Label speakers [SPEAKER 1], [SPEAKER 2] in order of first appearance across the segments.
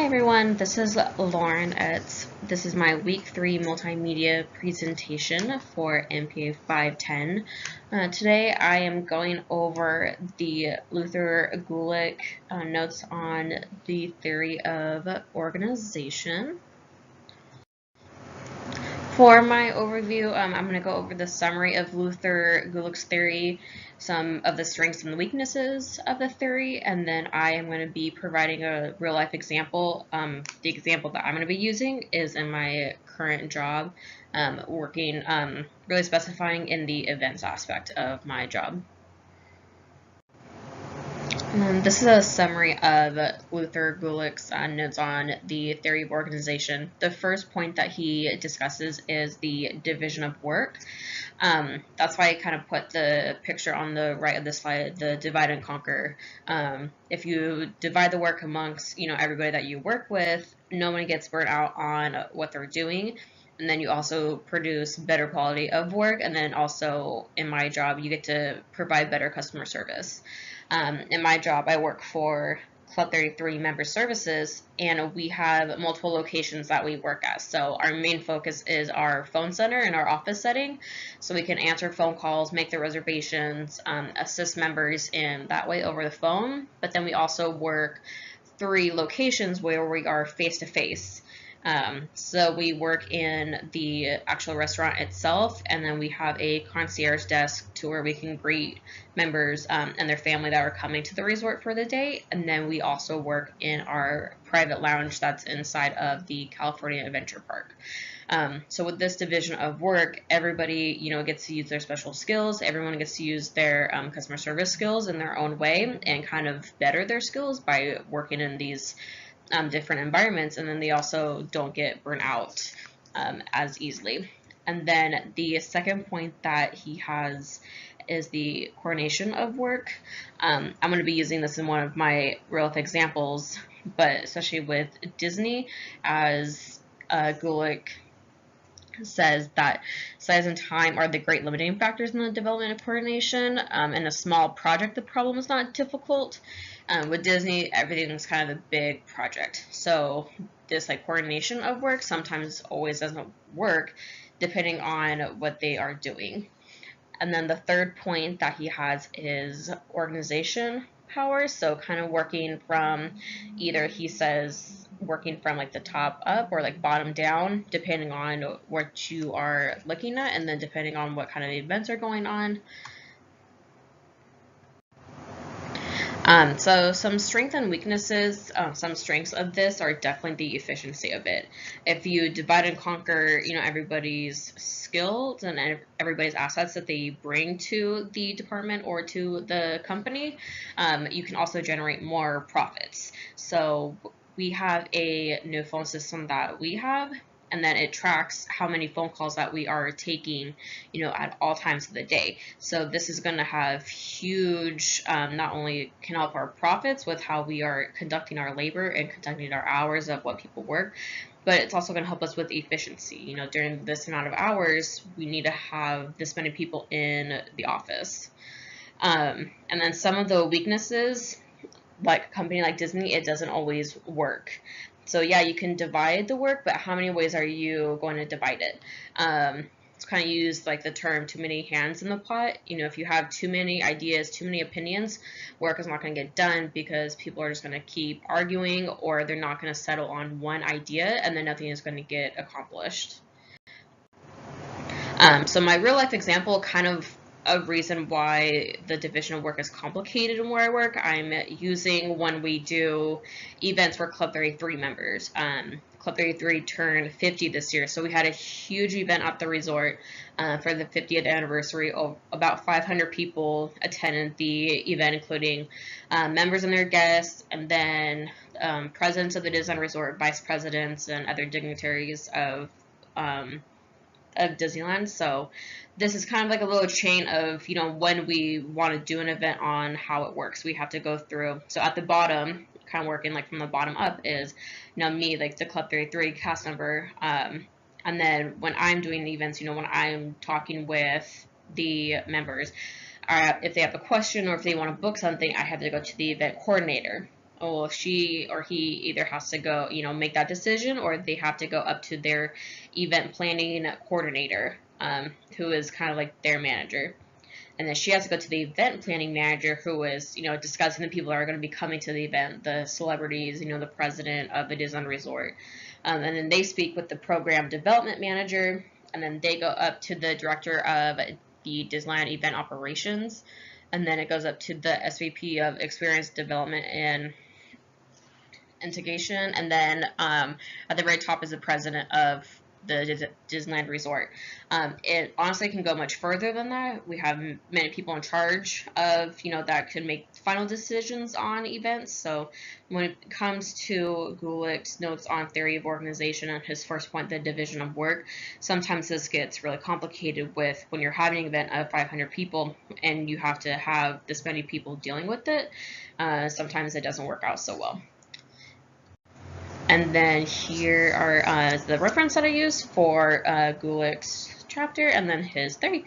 [SPEAKER 1] Hi everyone, this is Lauren. This is my week 3 multimedia presentation for MPA 510. Today I am going over the Luther Gulick notes on the theory of organization. For my overview, I'm going to go over the summary of Luther Gulick's theory, some of the strengths and the weaknesses of the theory, and then I am going to be providing a real-life example. The example that I'm going to be using is in my current job, working, really specifying in the events aspect of my job. This is a summary of Luther Gulick's notes on the theory of organization. The first point that he discusses is the division of work. That's why I kind of put the picture on the right of the slide, the divide and conquer. If you divide the work amongst, everybody that you work with, no one gets burnt out on what they're doing. And then you also produce better quality of work. And then also in my job, you get to provide better customer service. In my job, I work for Club 33 Member Services, and we have multiple locations that we work at. So our main focus is our phone center and our office setting, so we can answer phone calls, make the reservations, assist members in that way over the phone. But then we also work 3 locations where we are face-to-face. So we work in the actual restaurant itself, and then we have a concierge desk to where we can greet members and their family that are coming to the resort for the day. And then we also work in our private lounge that's inside of the California Adventure Park. So with this division of work, everybody, gets to use their special skills. Everyone gets to use their customer service skills in their own way and kind of better their skills by working in these different environments, and then they also don't get burnt out as easily. And then the second point that he has is the coordination of work. I'm going to be using this in one of my real-life examples, but especially with Disney, as Gulick says that size and time are the great limiting factors in the development of coordination. In a small project, the problem is not difficult. With Disney, everything's kind of a big project. So this coordination of work sometimes always doesn't work depending on what they are doing. And then the third point that he has is organization power. So kind of working from either, he says, working from the top up or bottom down, depending on what you are looking at, and then depending on what kind of events are going on. So some strengths and weaknesses, some strengths of this are definitely the efficiency of it. If you divide and conquer, everybody's skills and everybody's assets that they bring to the department or to the company, you can also generate more profits. So we have a new phone system that we have, and then it tracks how many phone calls that we are taking, at all times of the day. So this is going to have huge, not only can help our profits with how we are conducting our labor and conducting our hours of what people work, but it's also going to help us with efficiency. During this amount of hours, we need to have this many people in the office. And then some of the weaknesses, like a company like Disney, it doesn't always work. So yeah, you can divide the work, but how many ways are you going to divide it? It's kind of used the term too many hands in the pot. If you have too many ideas, too many opinions, work is not going to get done because people are just going to keep arguing, or they're not going to settle on one idea, and then nothing is going to get accomplished. So my real life example, kind of a reason why the division of work is complicated in where I work, I'm using when we do events for Club 33 members. Club 33 turned 50 this year, so we had a huge event at the resort for the 50th anniversary. About 500 people attended the event, including members and their guests, and then presidents of the Disney Resort, vice presidents, and other dignitaries of Disneyland. So this is kind of a little chain of, when we want to do an event on how it works, we have to go through. So at the bottom, kind of working from the bottom up, is, me, the Club 33 cast member. And then when I'm doing the events, when I'm talking with the members, if they have a question or if they want to book something, I have to go to the event coordinator. well, she or he either has to go, make that decision, or they have to go up to their event planning coordinator, who is kind of like their manager. And then she has to go to the event planning manager, who is, discussing the people that are going to be coming to the event, the celebrities, the president of the Disneyland Resort. And then they speak with the program development manager, and then they go up to the director of the Disneyland event operations, and then it goes up to the SVP of experience development and integration, and then at the very top is the president of the Disneyland Resort. It honestly can go much further than that. We have many people in charge of, that can make final decisions on events. So when it comes to Gulick's notes on theory of organization and his first point, the division of work, sometimes this gets really complicated with when you're having an event of 500 people and you have to have this many people dealing with it. Sometimes it doesn't work out so well. And then here are the reference that I used for Gulick's chapter and then his theory.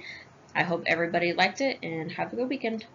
[SPEAKER 1] I hope everybody liked it and have a good weekend.